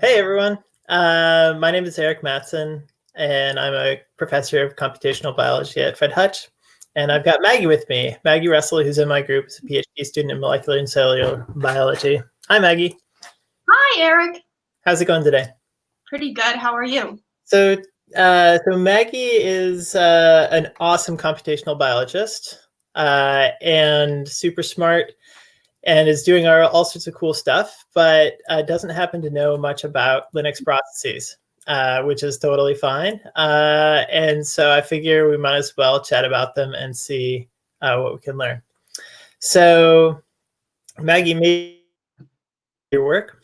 Hey everyone, my name is Eric Matson, and I'm a professor of computational biology at Fred Hutch. And I've got Maggie with me, Maggie Russell, who's in my group, is a PhD student in molecular and cellular biology. Hi, Maggie. Hi, Eric. How's it going today? Pretty good. How are you? So Maggie is an awesome computational biologist and super smart, and is doing all sorts of cool stuff, but doesn't happen to know much about Linux processes, which is totally fine. And so I figure we might as well chat about them and see what we can learn. So Maggie, maybe your work?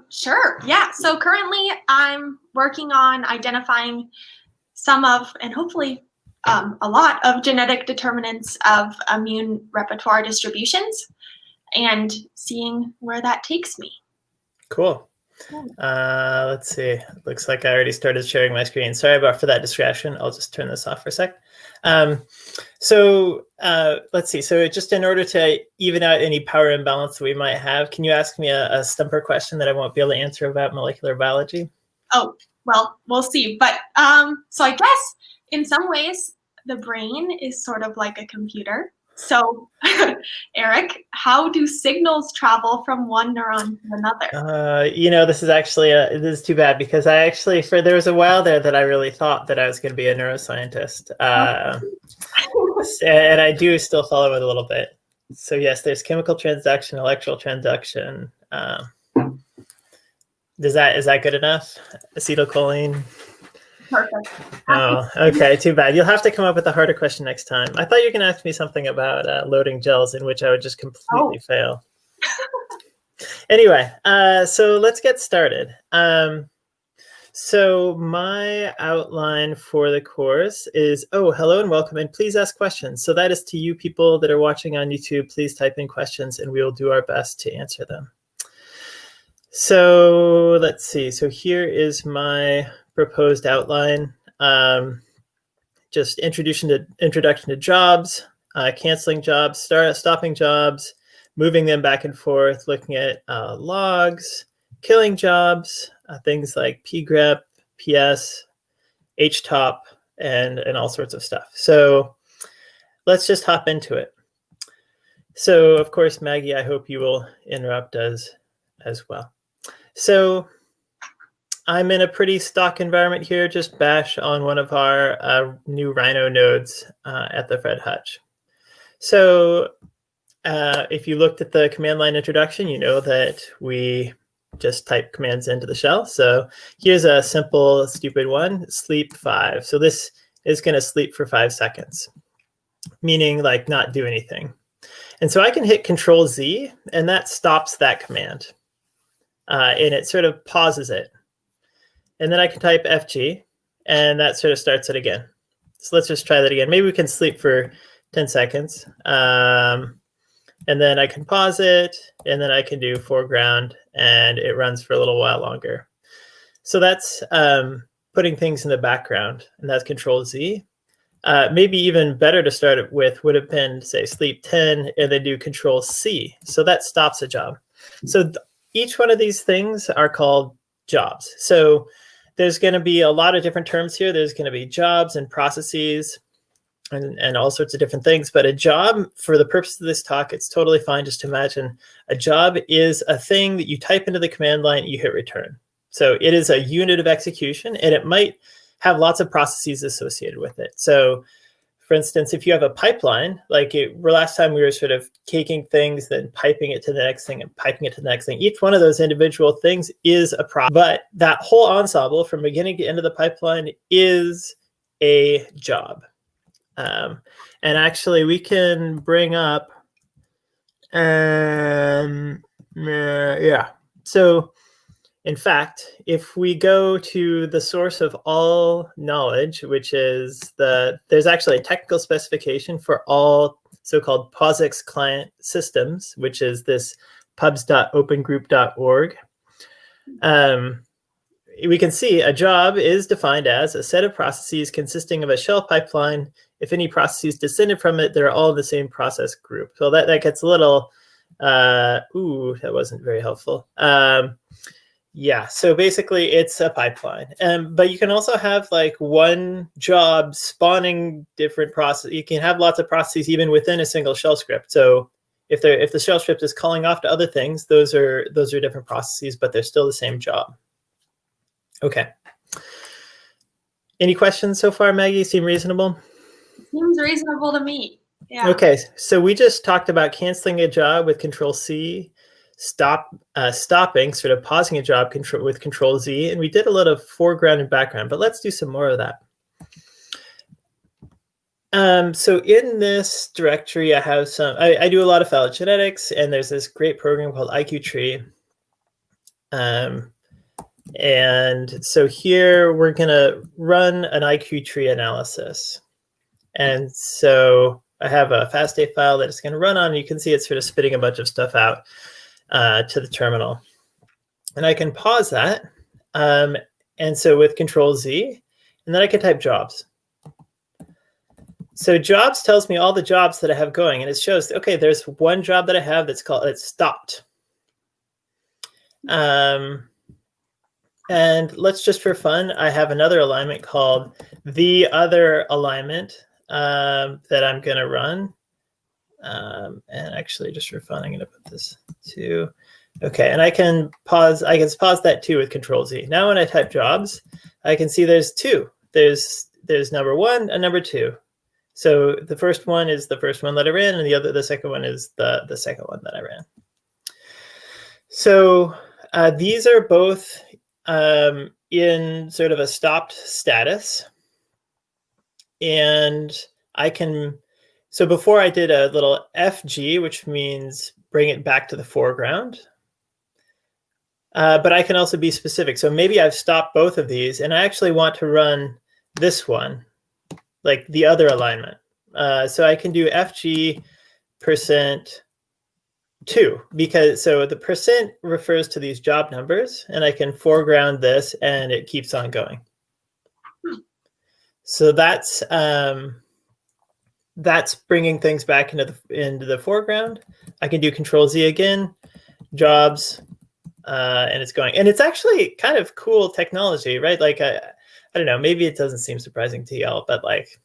Sure. Yeah. So currently I'm working on identifying some of, and hopefully a lot of genetic determinants of immune repertoire distributions and seeing where that takes me. Cool. Let's see. Looks like I already started sharing my screen. Sorry for that distraction. I'll just turn this off for a sec. Let's see. So just in order to even out any power imbalance that we might have, can you ask me a stumper question that I won't be able to answer about molecular biology? Oh, well, we'll see. But so I guess in some ways the brain is sort of like a computer. So, Eric, how do signals travel from one neuron to another? This is actually this is too bad, because there was a while there that I really thought that I was going to be a neuroscientist, and I do still follow it a little bit. So yes, there's chemical transduction, electrical transduction. Is that good enough? Acetylcholine. Perfect. Oh, okay, too bad. You'll have to come up with a harder question next time. I thought you were going to ask me something about loading gels, in which I would just completely fail. Anyway, so let's get started. So my outline for the course is, hello and welcome, and please ask questions. So that is to you people that are watching on YouTube. Please type in questions and we will do our best to answer them. So let's see. So here is my proposed outline. Just introduction to jobs, canceling jobs, stopping jobs, moving them back and forth, looking at logs, killing jobs, things like pgrep, ps, htop, and all sorts of stuff. So let's just hop into it. So of course, Maggie, I hope you will interrupt us as well. So I'm in a pretty stock environment here, just bash on one of our new Rhino nodes at the Fred Hutch. So if you looked at the command line introduction, you know that we just type commands into the shell. So here's a simple, stupid one, sleep 5. So this is going to sleep for 5 seconds, meaning like not do anything. And so I can hit Control Z, and that stops that command. And it sort of pauses it. And then I can type FG, and that sort of starts it again. So let's just try that again. Maybe we can sleep for 10 seconds. And then I can pause it, and then I can do foreground, and it runs for a little while longer. So that's putting things in the background, and that's Control Z. Maybe even better to start it with would have been, say, sleep 10, and then do Control C. So that stops a job. So each one of these things are called jobs. So there's going to be a lot of different terms here. There's going to be jobs and processes and all sorts of different things. But a job, for the purpose of this talk, it's totally fine just to imagine a job is a thing that you type into the command line, you hit return. So it is a unit of execution, and it might have lots of processes associated with it. So for instance, if you have a pipeline, like last time we were sort of taking things, then piping it to the next thing and piping it to the next thing. Each one of those individual things is a process, but that whole ensemble from beginning to end of the pipeline is a job. And actually we can bring up, So in fact, if we go to the source of all knowledge, which is there's actually a technical specification for all so-called POSIX client systems, which is this pubs.opengroup.org. We can see a job is defined as a set of processes consisting of a shell pipeline. If any processes descended from it, they're all in the same process group. So that gets a little Ooh, that wasn't very helpful. Yeah, so basically it's a pipeline. But you can also have like one job spawning different processes. You can have lots of processes even within a single shell script. So if the shell script is calling off to other things, those are different processes, but they're still the same job. Okay. Any questions so far, Maggie? Seem reasonable? Seems reasonable to me. Yeah. Okay, so we just talked about canceling a job with Control C, stopping, sort of pausing a job with Control Z, and we did a lot of foreground and background, but let's do some more of that. So in this directory, I have some, I do a lot of phylogenetics, and there's this great program called IQtree. And so here we're going to run an IQtree analysis. And so I have a FASTA file that it's going to run on. And you can see it's sort of spitting a bunch of stuff out to the terminal. And I can pause that. And so with Control Z, and then I can type jobs. So jobs tells me all the jobs that I have going, and it shows, okay, there's one job that I have that's called, it's stopped. And let's just for fun, I have another alignment called the other alignment that I'm going to run. And actually, just for fun, I'm going to put this to, okay, and I can pause that too with Control Z. Now when I type jobs, I can see there's two. There's number one and number two. So the first one is the first one that I ran, and the second one is the second one that I ran. So these are both in sort of a stopped status. And I can, so before I did a little FG, which means bring it back to the foreground. But I can also be specific. So maybe I've stopped both of these, and I actually want to run this one, like the other alignment. So I can do FG %2, because so the percent refers to these job numbers, and I can foreground this and it keeps on going. So that's bringing things back into the foreground. I can do Control Z again, jobs, and it's going. And it's actually kind of cool technology, right? Like I don't know, maybe it doesn't seem surprising to y'all, but like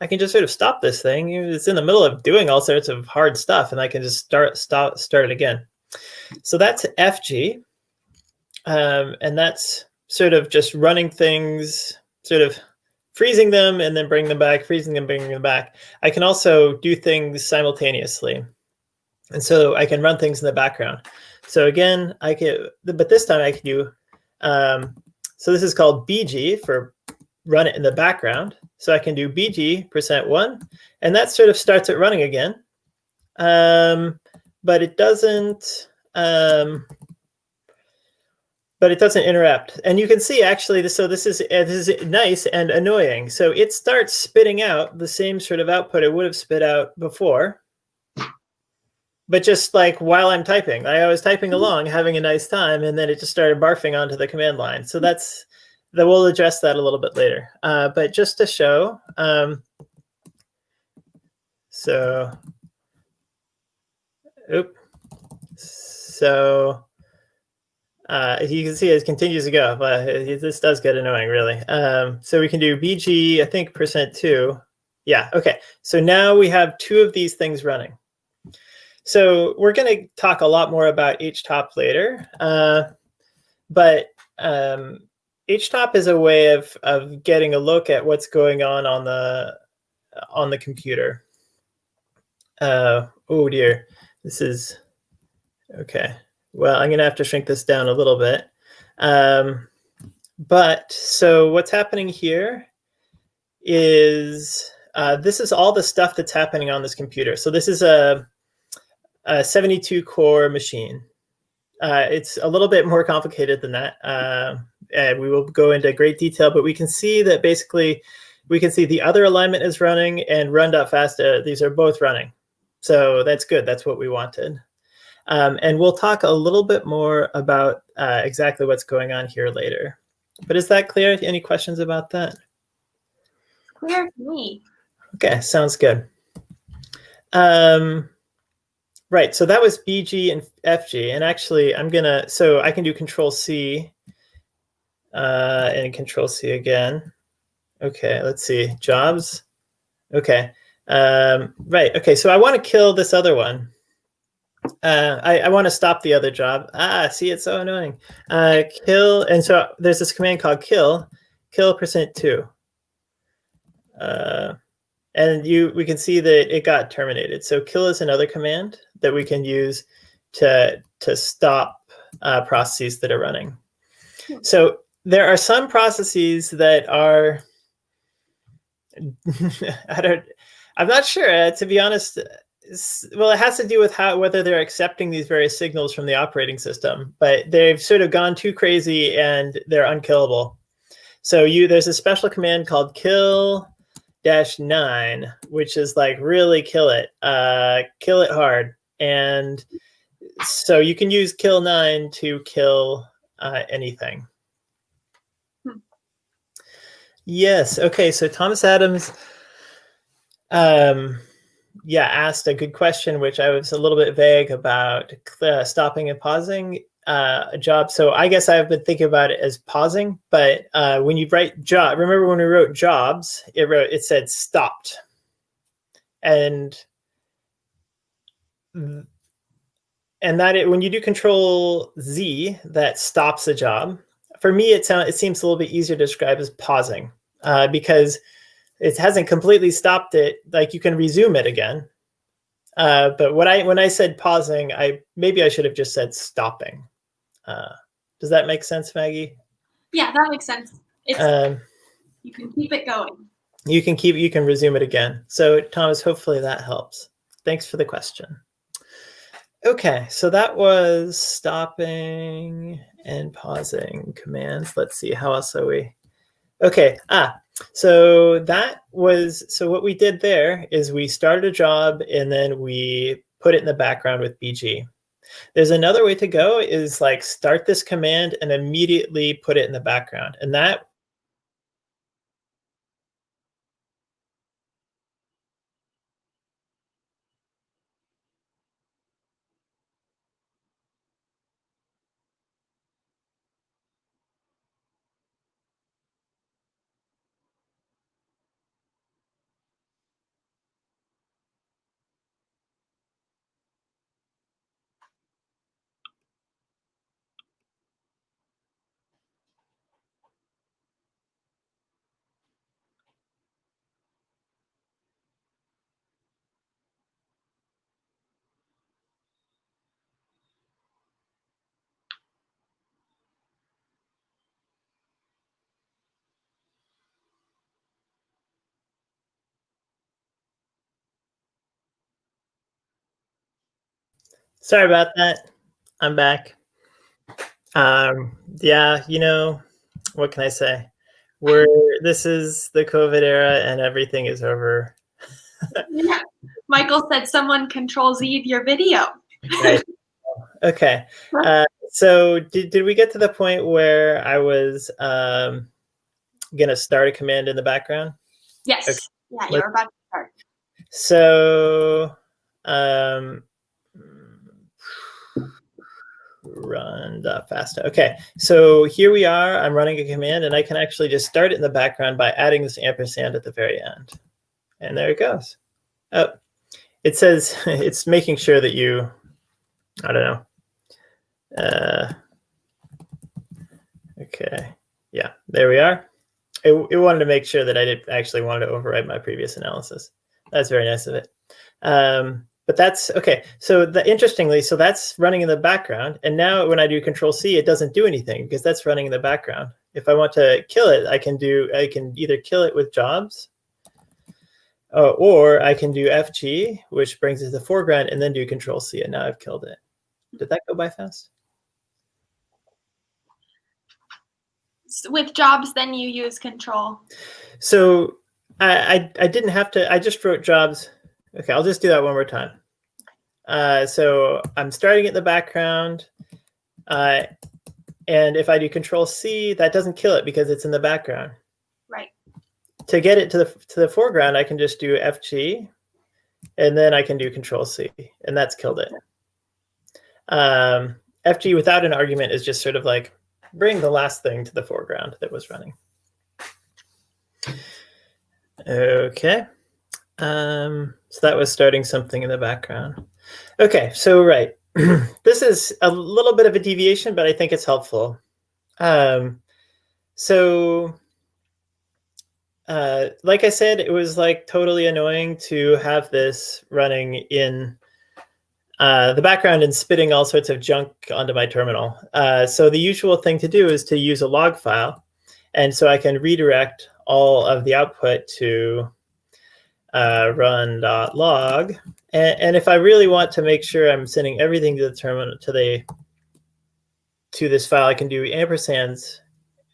I can just sort of stop this thing. It's in the middle of doing all sorts of hard stuff, and I can just start it again. So that's FG, and that's sort of just running things, sort of freezing them and then bring them back, freezing them, bringing them back. I can also do things simultaneously, and so I can run things in the background. So again, I can, but this time I can do. So this is called BG for run it in the background. So I can do BG %1, and that sort of starts it running again. But it doesn't interrupt. And you can see actually, so this is nice and annoying. So it starts spitting out the same sort of output it would have spit out before, but just like while I'm typing. I was typing along, having a nice time, and then it just started barfing onto the command line. So we'll address that a little bit later. But just to show, so you can see it continues to go, but this does get annoying, really. So we can do BG, I think %2. Yeah, okay. So now we have two of these things running. So we're going to talk a lot more about htop later, but htop is a way of getting a look at what's going on the computer. Oh dear, this is okay. Well, I'm going to have to shrink this down a little bit. But so what's happening here is this is all the stuff that's happening on this computer. So this is a 72-core machine. It's a little bit more complicated than that. And we will go into great detail, but we can see that basically we can see the other alignment is running and run.fasta. These are both running. So that's good. That's what we wanted. And we'll talk a little bit more about exactly what's going on here later. But is that clear? Any questions about that? Clear to me. Okay, sounds good. Right, so that was BG and FG, and actually so I can do Control C and Control C again. Okay, let's see, jobs. Okay, right, okay, so I want to kill this other one. I want to stop the other job. See, it's so annoying. Kill, and so there's this command called kill %2. And we can see that it got terminated. So kill is another command that we can use to stop processes that are running. So there are some processes that are, I'm not sure, to be honest. Well, it has to do with whether they're accepting these various signals from the operating system, but they've sort of gone too crazy and they're unkillable. So there's a special command called kill-9, which is like really kill it hard. And so you can use kill-9 to kill anything. Yes. Okay. So Thomas Adams, asked a good question, which I was a little bit vague about stopping and pausing a job. So I guess I've been thinking about it as pausing, but when you write job, remember when we wrote jobs, it said stopped. And that when you do Control Z, that stops a job. For me, it seems a little bit easier to describe as pausing because it hasn't completely stopped it. Like you can resume it again. But when I said pausing, maybe I should have just said stopping. Does that make sense, Maggie? Yeah, that makes sense. You can keep it going. You can resume it again. So Thomas, hopefully that helps. Thanks for the question. Okay, so that was stopping and pausing commands. Let's see, how else are we? Okay, so what we did there is we started a job and then we put it in the background with BG. There's another way to go is like start this command and immediately put it in the background. And that sorry about that. I'm back. Yeah, what can I say? This is the COVID era and everything is over. Yeah. Michael said someone Control Z your video. Right. Okay. So did we get to the point where I was going to start a command in the background? Yes. Okay. Yeah, you're about to start. So run fast. Okay, so here we are. I'm running a command and I can actually just start it in the background by adding this ampersand at the very end. And there it goes. Oh, it says it's making sure that you, I don't know. Okay, yeah, there we are. It wanted to make sure that I didn't actually want to overwrite my previous analysis. That's very nice of it. But that's okay. So interestingly, so that's running in the background. And now when I do Control C, it doesn't do anything because that's running in the background. If I want to kill it, I can either kill it with jobs, or I can do FG, which brings it to the foreground, and then do Control C. And now I've killed it. Did that go by fast? With jobs, then you use Control. So I didn't have to. I just wrote jobs. Okay, I'll just do that one more time. So I'm starting in the background, and if I do Control C, that doesn't kill it because it's in the background. Right. To get it to the foreground, I can just do FG, And then I can do Control C, and that's killed it. FG without an argument is just sort of like bring the last thing to the foreground that was running. Okay. So that was starting something in the background. Okay, so right. This is a little bit of a deviation, but I think it's helpful. Like I said, it was like totally annoying to have this running in the background and spitting all sorts of junk onto my terminal. So the usual thing to do is to use a log file. And so I can redirect all of the output to run.log. And if I really want to make sure I'm sending everything to the terminal to this file, I can do ampersands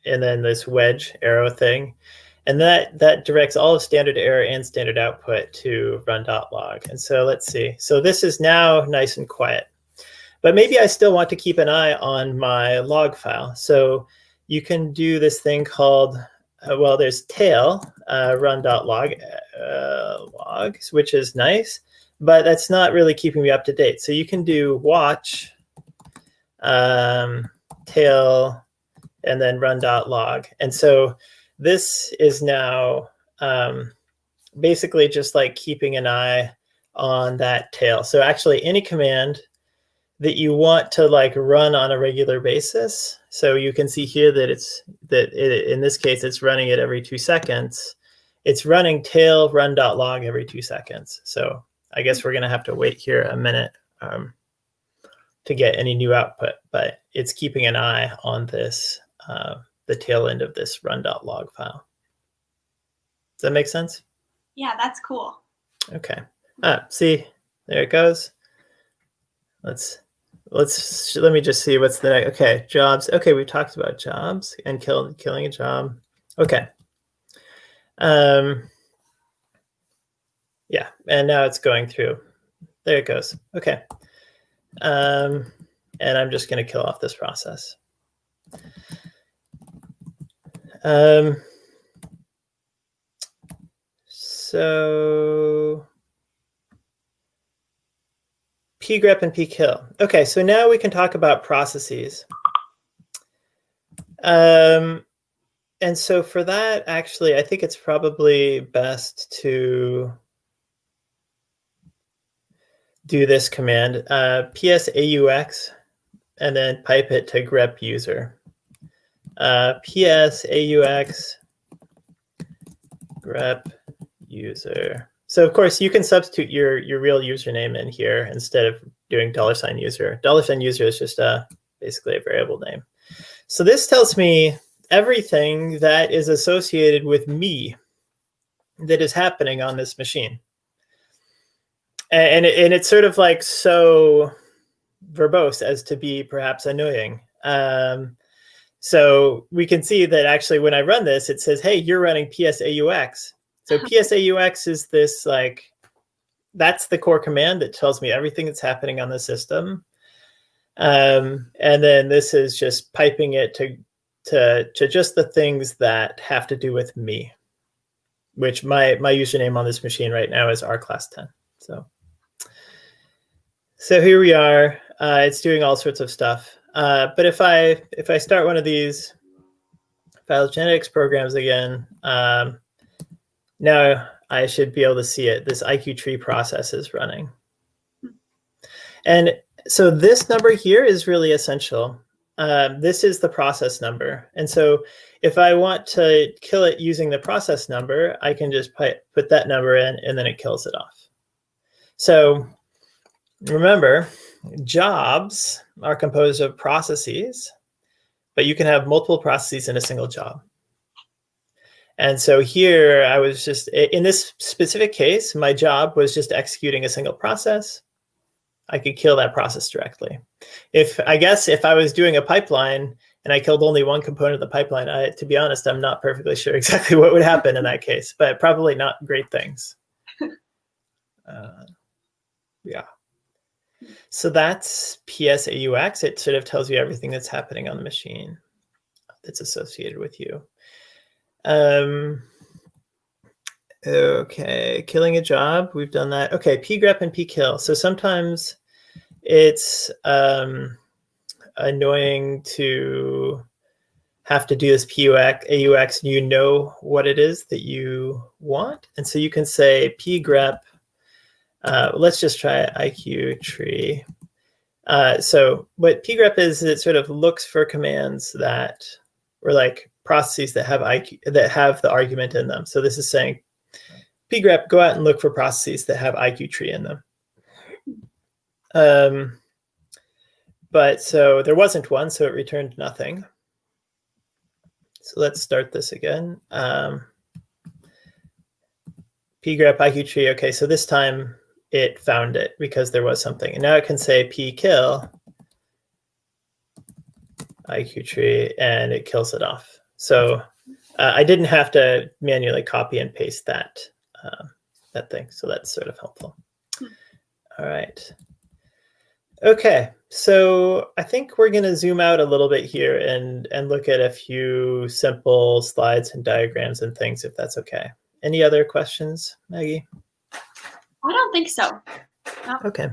and then this wedge arrow thing. And that directs all of standard error and standard output to run.log. And so let's see. So this is now nice and quiet. But maybe I still want to keep an eye on my log file. So you can do this thing called, well, there's tail run.log logs, which is nice, but that's not really keeping me up to date. So you can do watch tail and then run.log. And so this is now basically just like keeping an eye on that tail. So actually any command that you want to like run on a regular basis. So you can see here that in this case, it's running it every 2 seconds. It's running tail run.log every 2 seconds. So I guess we're going to have to wait here a minute to get any new output, but it's keeping an eye on this, the tail end of this run.log file. Does that make sense? Yeah, that's cool. Okay. See, there it goes. Let me just see what's the next. Okay, jobs. Okay, we talked about jobs and killing a job. Okay. Yeah, and now it's going through. There it goes. Okay. And I'm just going to kill off this process. So pgrep and pkill. Okay, so now we can talk about processes. And so for that, actually, I think it's probably best to do this command, psaux, and then pipe it to grep user. psaux grep user. So of course you can substitute your real username in here instead of doing $user. $user is just basically a variable name. So this tells me everything that is associated with me that is happening on this machine. And it's sort of like so verbose as to be perhaps annoying. So we can see that actually when I run this, it says, hey, you're running psaux. So psaux is this like, that's the core command that tells me everything that's happening on the system. And then this is just piping it to just the things that have to do with me, which my username on this machine right now is rclass10. So here we are. It's doing all sorts of stuff. But if I start one of these phylogenetics programs again, now I should be able to see it. This IQ tree process is running. And so this number here is really essential. This is the process number. And so if I want to kill it using the process number, I can just put that number in and then it kills it off. So remember, jobs are composed of processes, but you can have multiple processes in a single job. And so here I was just, in this specific case, my job was just executing a single process. I could kill that process directly. I guess if I was doing a pipeline and I killed only one component of the pipeline, to be honest, I'm not perfectly sure exactly what would happen in that case, but probably not great things. Yeah. So that's psaux. It sort of tells you everything that's happening on the machine that's associated with you. Okay, killing a job, we've done that. Okay, pgrep and pkill. So sometimes it's annoying to have to do this PUX, AUX, and you know what it is that you want. And so you can say pgrep, let's just try IQ tree. So what pgrep is, it sort of looks for commands that, or like processes that have IQ, that have the argument in them. So this is saying, pgrep, go out and look for processes that have IQ tree in them. But so there wasn't one, so it returned nothing. So let's start this again. Pgrep IQ tree. Okay, so this time it found it because there was something. And now it can say pkill IQ tree, and it kills it off. So I didn't have to manually copy and paste that thing. So that's sort of helpful. All right. Okay, so I think we're going to zoom out a little bit here and look at a few simple slides and diagrams and things, if that's okay. Any other questions, Maggie? I don't think so. No. Okay.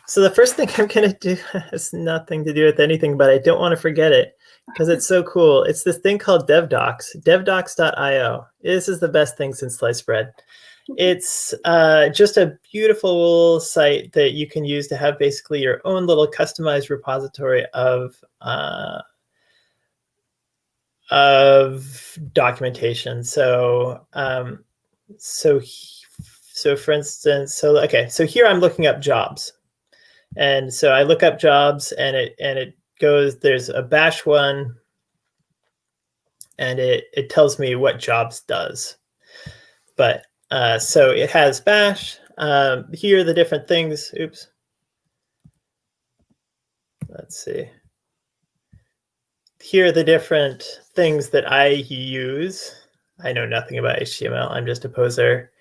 So the first thing I'm going to do has nothing to do with anything, but I don't want to forget it because it's so cool. It's this thing called devdocs, devdocs.io. This is the best thing since sliced bread. It's just a beautiful site that you can use to have basically your own little customized repository of documentation. So so for instance, so here I'm looking up jobs, and so I look up jobs, and it goes, there's a bash one, and it tells me what jobs does. But so it has bash. Here are the different things. Oops. Let's see. Here are the different things that I use. I know nothing about HTML. I'm just a poser.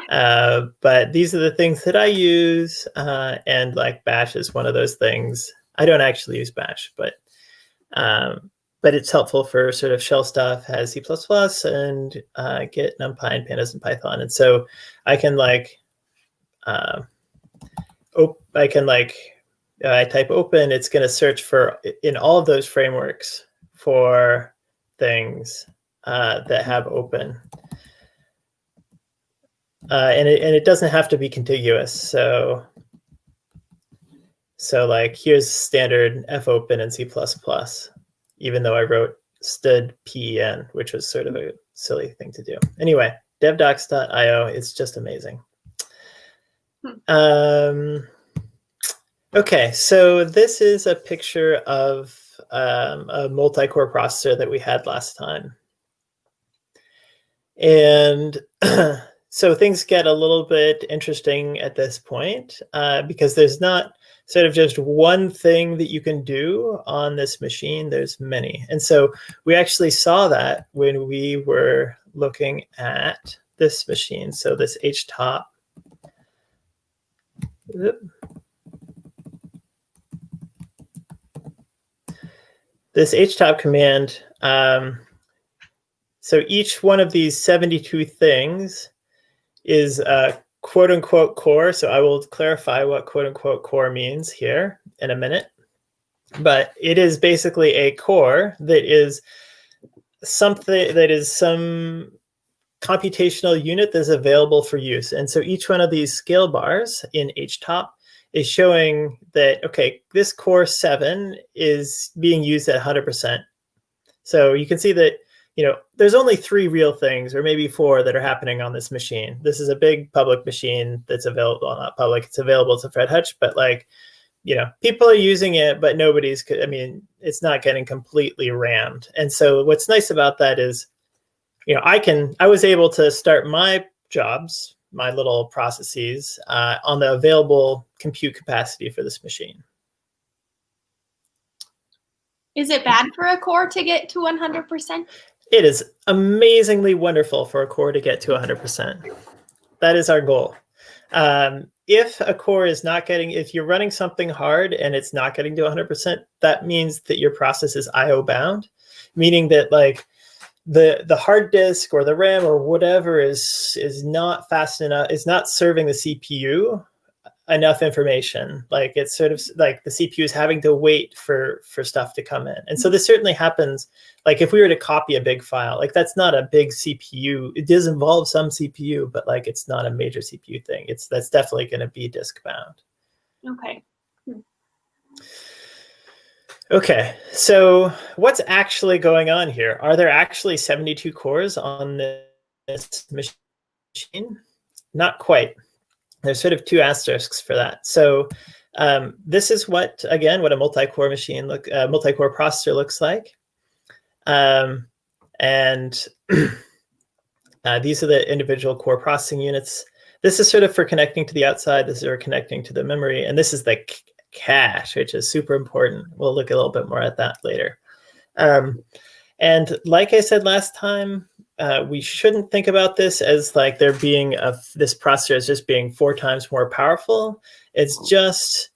But these are the things that I use. And like bash is one of those things. I don't actually use bash, but it's helpful for sort of shell stuff, has C++ and Git, NumPy, and pandas, and Python. And so I can like, I type open, it's going to search for, in all of those frameworks, for things that have open. And it doesn't have to be contiguous. So like here's standard fopen and C++, even though I wrote std pen, which was sort of a silly thing to do. Anyway, devdocs.io, it's just amazing. Okay, so this is a picture of a multi-core processor that we had last time. And so things get a little bit interesting at this point because there's not sort of just one thing that you can do on this machine. There's many. And so we actually saw that when we were looking at this machine. So this htop. This htop command, so each one of these 72 things is a quote unquote core. So I will clarify what quote unquote core means here in a minute. But it is basically a core that is something that is some computational unit that's available for use. And so each one of these scale bars in htop is showing that, okay, this core 7 is being used at 100%. So you can see that, there's only 3 real things, or maybe 4, that are happening on this machine. This is a big public machine that's available, well, not public, it's available to Fred Hutch, but like, people are using it, but nobody's, it's not getting completely rammed. And so what's nice about that is, I was able to start my jobs, my little processes on the available compute capacity for this machine. Is it bad for a core to get to 100%? It is amazingly wonderful for a core to get to 100%. That is our goal. If a core is not getting, if you're running something hard and it's not getting to 100%, that means that your process is IO bound, meaning that like, the hard disk or the RAM or whatever is not fast enough, is not serving the CPU enough information. Like it's sort of like the CPU is having to wait for stuff to come in. And so this certainly happens. Like if we were to copy a big file, like that's not a big CPU. It does involve some CPU, but like it's not a major CPU thing. That's definitely going to be disk bound. Okay. Okay, so what's actually going on here? Are there actually 72 cores on this machine? Not quite. There's sort of two asterisks for that. So this is what a multi-core machine multi-core processor looks like. And these are the individual core processing units. This is sort of for connecting to the outside. This is for connecting to the memory. And this is the cache, which is super important. We'll look a little bit more at that later. And like I said last time, we shouldn't think about this as like there being this processor as just being 4 times more powerful. It's just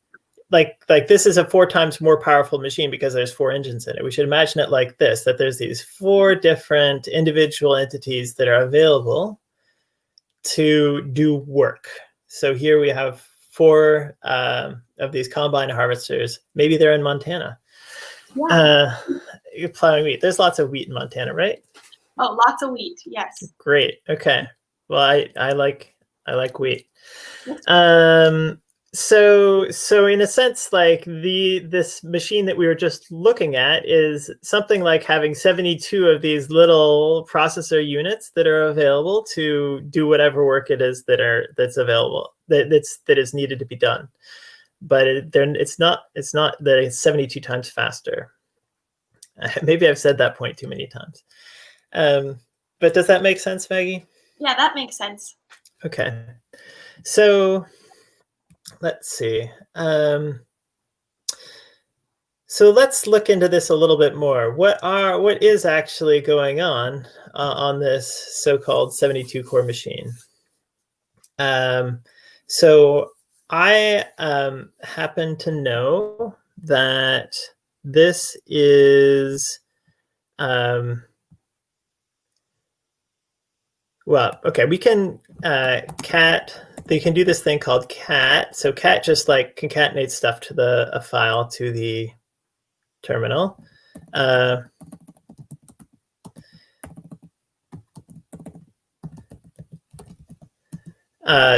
like this is a 4 times more powerful machine because there's 4 engines in it. We should imagine it like this, that there's these 4 different individual entities that are available to do work. So here we have 4 of these combine harvesters. Maybe they're in Montana. Yeah. You're plowing wheat. There's lots of wheat in Montana, right? Oh, lots of wheat. Yes. Great. Okay. Well, I like wheat. So in a sense, like this machine that we were just looking at is something like having 72 of these little processor units that are available to do whatever work it is that's available that is needed to be done. But it's not that it's 72 times faster. Maybe I've said that point too many times. But does that make sense, Maggie? Yeah, that makes sense. Okay. So let's see. So let's look into this a little bit more. What is actually going on this so-called 72 core machine? So I happen to know that this is well, okay, we can cat. They can do this thing called cat. So cat just like concatenates stuff to a file to the terminal.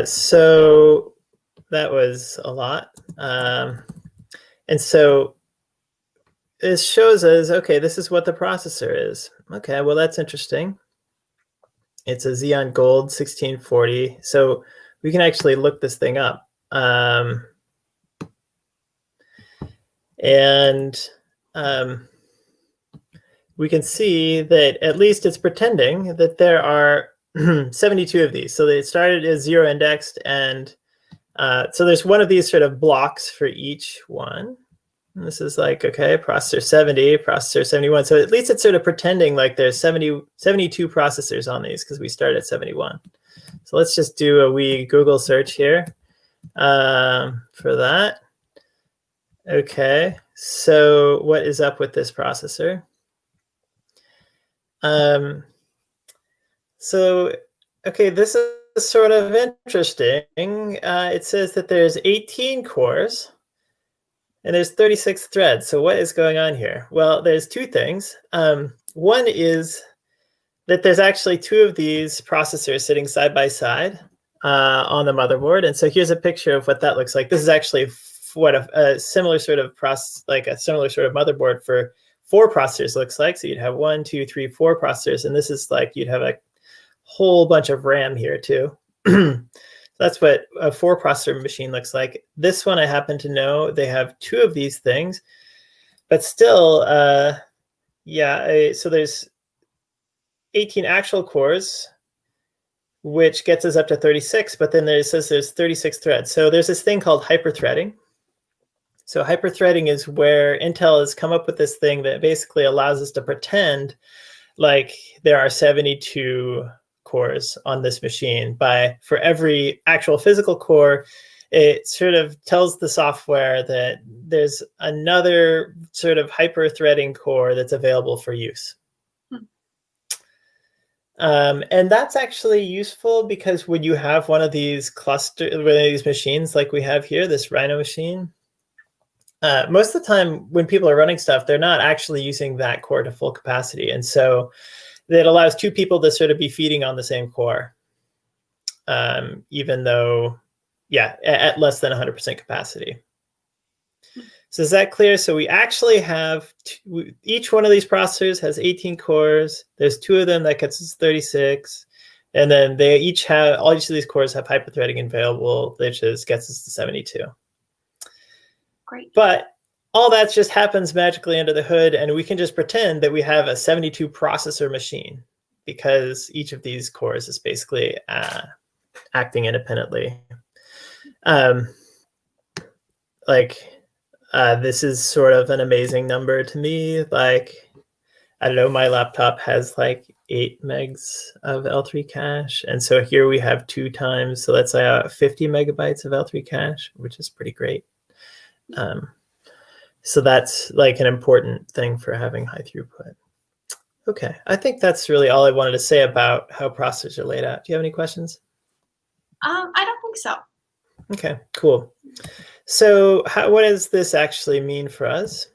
So that was a lot. And so it shows us, okay, this is what the processor is. Okay, well, that's interesting. It's a Xeon Gold 1640. So we can actually look this thing up. We can see that at least it's pretending that there are 72 of these. So they started as 0 indexed, and so there's one of these sort of blocks for each one. And this is like, okay, processor 70, processor 71. So at least it's sort of pretending like there's 72 processors on these because we start at 71. So let's just do a wee Google search here for that. Okay, so what is up with this processor? So, okay, this is sort of interesting. It says that there's 18 cores and there's 36 threads. So what is going on here? Well, there's 2 things. One is that there's actually 2 of these processors sitting side by side on the motherboard. And so here's a picture of what that looks like. This is actually what a similar sort of motherboard for 4 processors looks like. So you'd have 1, 2, 3, 4 processors, and this is like you'd have a whole bunch of RAM here too. That's what a 4 processor machine looks like. This one, I happen to know they have 2 of these things, but still, so there's 18 actual cores, which gets us up to 36, but then it says there's 36 threads. So there's this thing called hyperthreading. So hyperthreading is where Intel has come up with this thing that basically allows us to pretend like there are 72 cores on this machine. For every actual physical core, it sort of tells the software that there's another sort of hyper-threading core that's available for use. And that's actually useful because when you have one of these machines like we have here, this Rhino machine, most of the time when people are running stuff, they're not actually using that core to full capacity. And so it allows two people to sort of be feeding on the same core, even though, yeah, at less than 100% capacity. So is that clear? So we actually have, each one of these processors has 18 cores. There's two of them that gets us 36. And then they each have, all each of these cores have hyperthreading available, which gets us to 72. Great. But all that just happens magically under the hood, and we can just pretend that we have a 72 processor machine because each of these cores is basically acting independently. This is sort of an amazing number to me. Like, I don't know, my laptop has like 8 megs of L3 cache. And so here we have 2 times, so that's 50 megabytes of L3 cache, which is pretty great. So that's like an important thing for having high throughput. Okay, I think that's really all I wanted to say about how processors are laid out. Do you have any questions? I don't think so. Okay, cool. So what does this actually mean for us?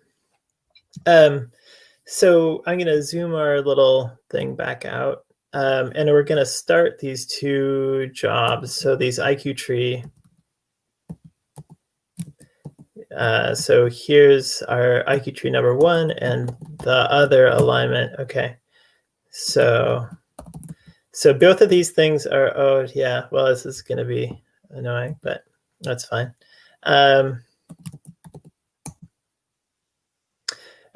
So I'm going to zoom our little thing back out, and we're going to start these 2 jobs. So these IQ tree. So here's our IQ tree number 1 and the other alignment. Okay, so both of these things are, oh yeah, well, this is going to be annoying, but that's fine.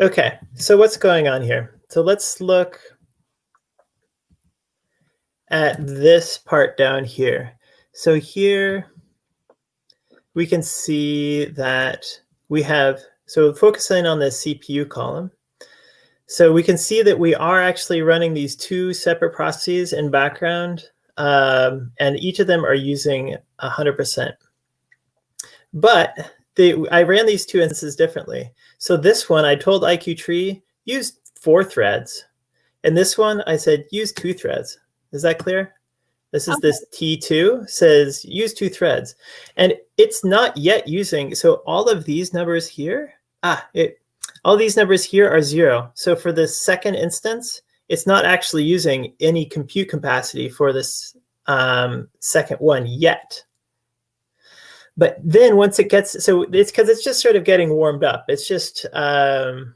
Okay, so what's going on here? So let's look at this part down here. So here we can see that we have, so focusing on the CPU column, so we can see that we are actually running these 2 separate processes in background, and each of them are using 100%. But I ran these 2 instances differently. So this one, I told IQ tree, use 4 threads. And this one, I said, use 2 threads. Is that clear? This is this T2 says use 2 threads. And it's not yet using, so all of these numbers here, all these numbers here are 0. So for the second instance, it's not actually using any compute capacity for this second one yet. But then once it gets, so it's because it's just sort of getting warmed up. It's just, doing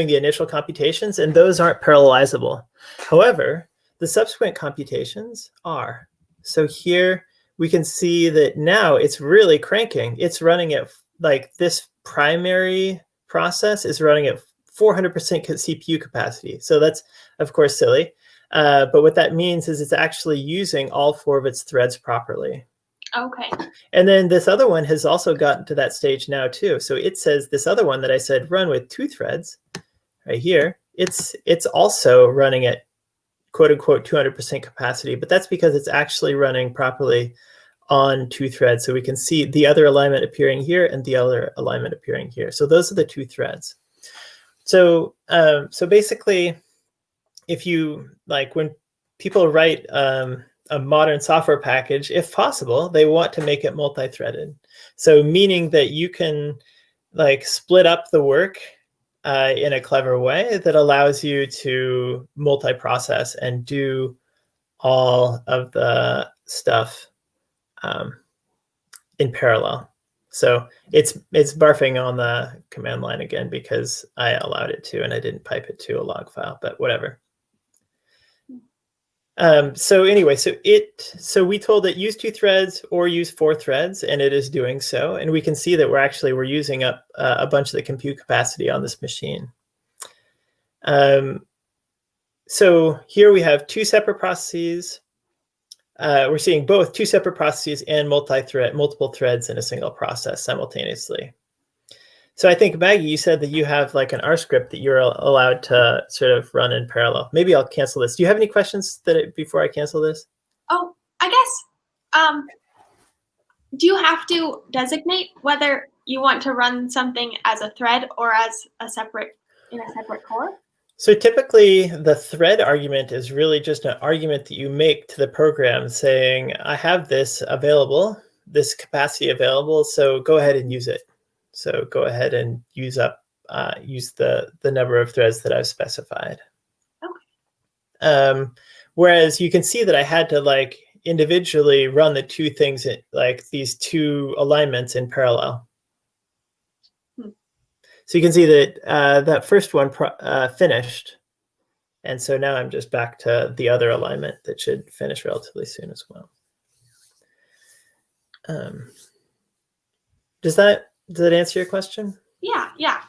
the initial computations, and those aren't parallelizable. However, the subsequent computations are. So here we can see that now it's really cranking. It's running at, like, this primary process is running at 400% CPU capacity. So that's, of course, silly. But what that means is it's actually using all 4 of its threads properly. Okay. And then this other one has also gotten to that stage now too. So it says this other one that I said run with 2 threads right here, it's also running at quote unquote 200% capacity, but that's because it's actually running properly on 2 threads. So we can see the other alignment appearing here and the other alignment appearing here. So those are the 2 threads. So basically, if you, like, when people write a modern software package, if possible, they want to make it multi-threaded. So meaning that you can, like, split up the work in a clever way that allows you to multi-process and do all of the stuff in parallel. So it's barfing on the command line again because I allowed it to and I didn't pipe it to a log file, but whatever. So anyway, so we told it use 2 threads or use 4 threads, and it is doing so. And we can see that we're using up a bunch of the compute capacity on this machine. So here we have 2 separate processes. We're seeing both 2 separate processes and multiple threads in a single process simultaneously. So I think, Maggie, you said that you have like an R script that you're allowed to sort of run in parallel. Maybe I'll cancel this. Do you have any questions before I cancel this? Oh, I guess, do you have to designate whether you want to run something as a thread or as in a separate core? So typically the thread argument is really just an argument that you make to the program saying, I have this available, this capacity available, so go ahead and use it. So go ahead and use the number of threads that I've specified. Okay. Whereas you can see that I had to like individually run the two things, like these two alignments in parallel. So you can see that that first one finished. And so now I'm just back to the other alignment that should finish relatively soon as well. Does that answer your question? Yeah, yeah.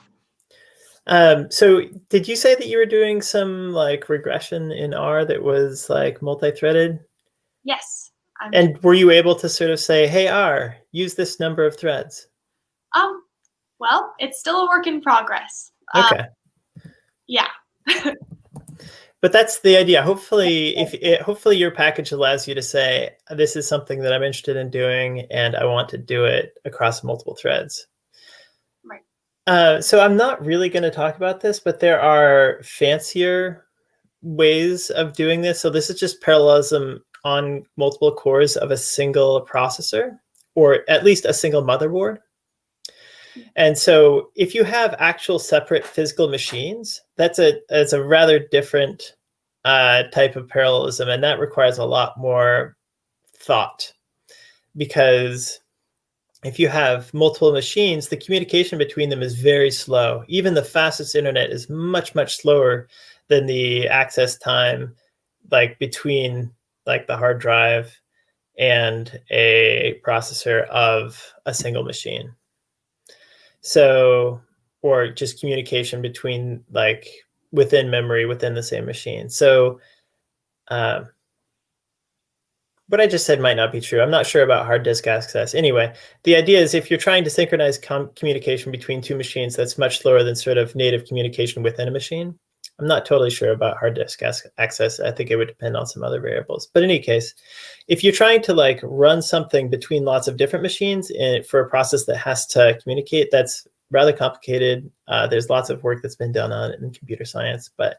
So did you say that you were doing some like regression in R that was like multi-threaded? Yes. And were you able to sort of say, hey, R, use this number of threads? Well, it's still a work in progress. Okay. Yeah. But that's the idea. Hopefully, hopefully your package allows you to say, this is something that I'm interested in doing, and I want to do it across multiple threads. Right. So I'm not really going to talk about this, but there are fancier ways of doing this. So this is just parallelism on multiple cores of a single processor, or at least a single motherboard. And so if you have actual separate physical machines, that's a rather different type of parallelism, and that requires a lot more thought, because if you have multiple machines, the communication between them is very slow. Even the fastest internet is much, much slower than the access time like between like the hard drive and a processor of a single machine. So, or just communication between like within memory within the same machine. So what I just said might not be true. I'm not sure about hard disk access. Anyway, the idea is if you're trying to synchronize communication between two machines, that's much slower than sort of native communication within a machine. I'm not totally sure about hard disk access. I think it would depend on some other variables. But in any case, if you're trying to like run something between lots of different machines for a process that has to communicate, that's rather complicated. There's lots of work that's been done on it in computer science, but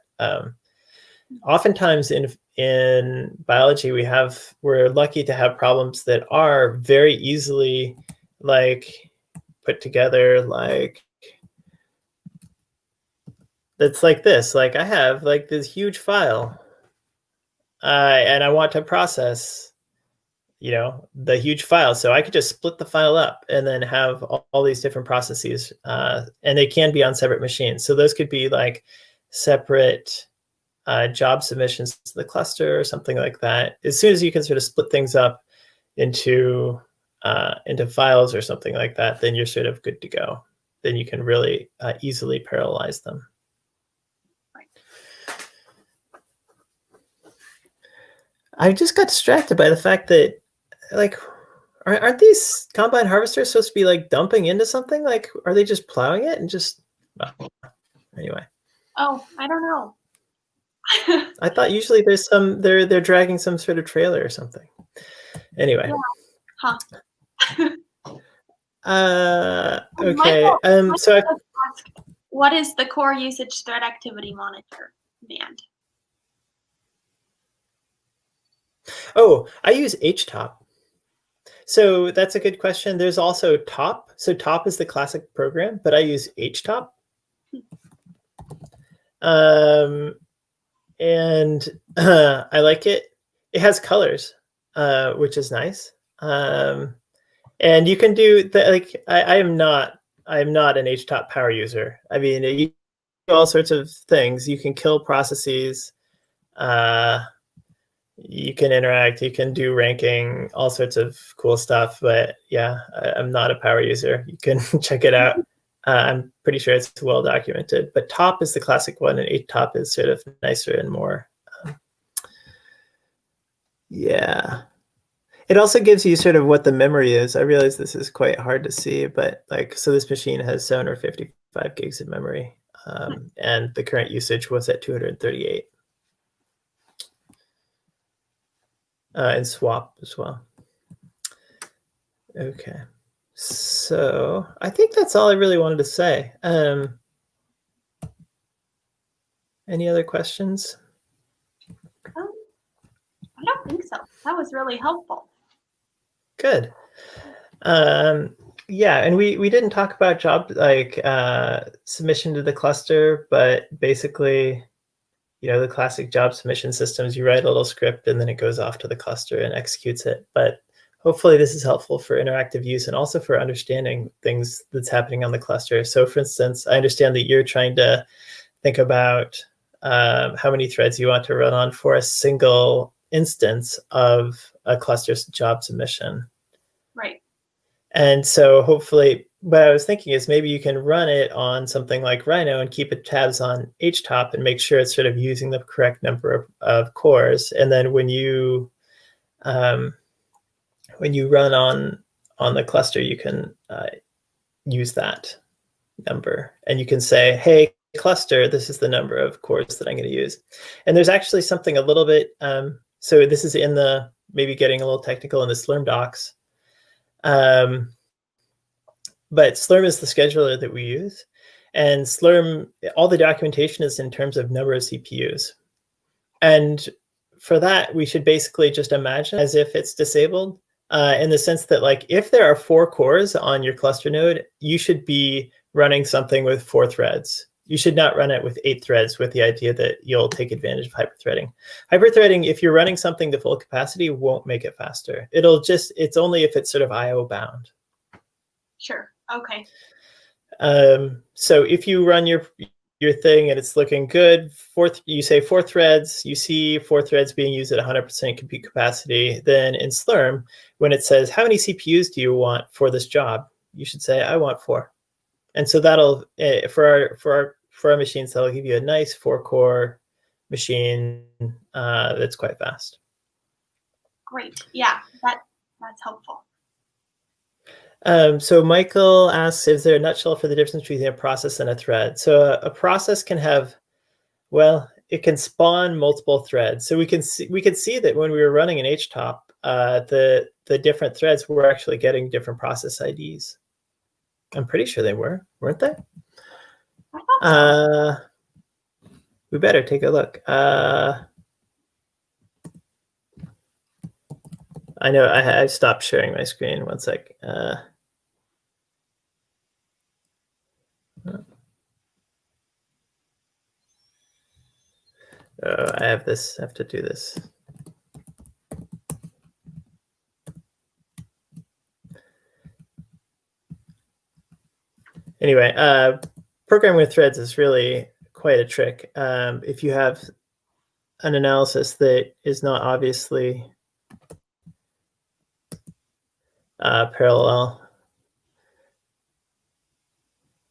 oftentimes in biology, we're lucky to have problems that are very easily like put together, like that's like this. Like I have like this huge file, and I want to process, the huge file. So I could just split the file up and then have all these different processes, and they can be on separate machines. So those could be like separate job submissions to the cluster or something like that. As soon as you can sort of split things up into files or something like that, then you're sort of good to go. Then you can really easily parallelize them. I just got distracted by the fact that, like, aren't these combine harvesters supposed to be like dumping into something? Like, are they just plowing it and just? Well, anyway. Oh, I don't know. I thought usually there's they're dragging some sort of trailer or something. Anyway. Yeah. Huh. Okay. So I ask, what is the core usage thread activity monitor command? Oh, I use htop. So that's a good question. There's also top. So top is the classic program, but I use htop. And I like it. It has colors, which is nice. And you can do that. Like I'm not an htop power user. I mean, you do all sorts of things. You can kill processes. You can interact. You can do ranking, all sorts of cool stuff. But yeah, I'm not a power user. You can check it out. I'm pretty sure it's well documented. But top is the classic one, and htop is sort of nicer and more. Yeah. It also gives you sort of what the memory is. I realize this is quite hard to see, but like, so this machine has 755 gigs of memory, and the current usage was at 238. And swap as well. Okay. So I think that's all I really wanted to say. Any other questions? I don't think so. That was really helpful. Good. Yeah, and we didn't talk about job submission to the cluster, but basically, the classic job submission systems, you write a little script and then it goes off to the cluster and executes it. But hopefully this is helpful for interactive use and also for understanding things that's happening on the cluster. So for instance, I understand that you're trying to think about how many threads you want to run on for a single instance of a cluster's job submission. Right. And so hopefully what I was thinking is maybe you can run it on something like Rhino and keep it tabs on htop and make sure it's sort of using the correct number of cores. And then when you run on the cluster, you can use that number. And you can say, hey, cluster, this is the number of cores that I'm going to use. And there's actually something a little bit, so this is in the, maybe getting a little technical in the Slurm docs. But Slurm is the scheduler that we use. And Slurm, all the documentation is in terms of number of CPUs. And for that, we should basically just imagine as if it's disabled in the sense that, like, if there are 4 cores on your cluster node, you should be running something with 4 threads. You should not run it with 8 threads with the idea that you'll take advantage of hyperthreading. Hyperthreading, if you're running something to full capacity, won't make it faster. It's only if it's sort of IO bound. Sure. Okay. So if you run your thing and it's looking good, you say 4 threads, you see 4 threads being used at 100% compute capacity, then in Slurm, when it says, how many CPUs do you want for this job? You should say, I want 4. And so that'll, for our machines, that'll give you a nice 4-core machine that's quite fast. Great. Yeah, that's helpful. So Michael asks, is there a nutshell for the difference between a process and a thread? So a process can have, well, it can spawn multiple threads. So we can see that when we were running an htop, the different threads were actually getting different process IDs. I'm pretty sure they were, weren't they? I thought so. We better take a look. I know I stopped sharing my screen. One sec. I have to do this. Anyway, programming with threads is really quite a trick. If you have an analysis that is not obviously parallel.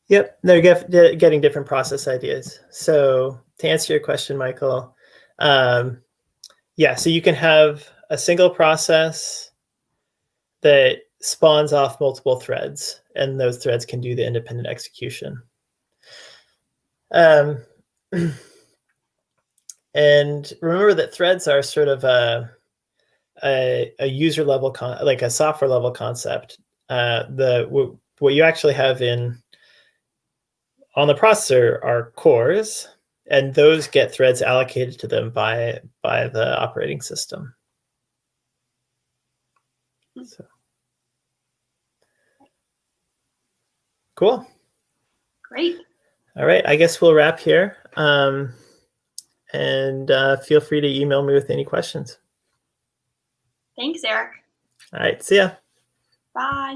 Yep, they're getting different process ideas. So to answer your question, Michael, yeah, so you can have a single process that spawns off multiple threads, and those threads can do the independent execution. And remember that threads are sort of a user level, like a software level concept. What you actually have on the processor are cores, and those get threads allocated to them by the operating system. So. Cool. Great. All right, I guess we'll wrap here. And feel free to email me with any questions. Thanks, Eric. All right, see ya. Bye.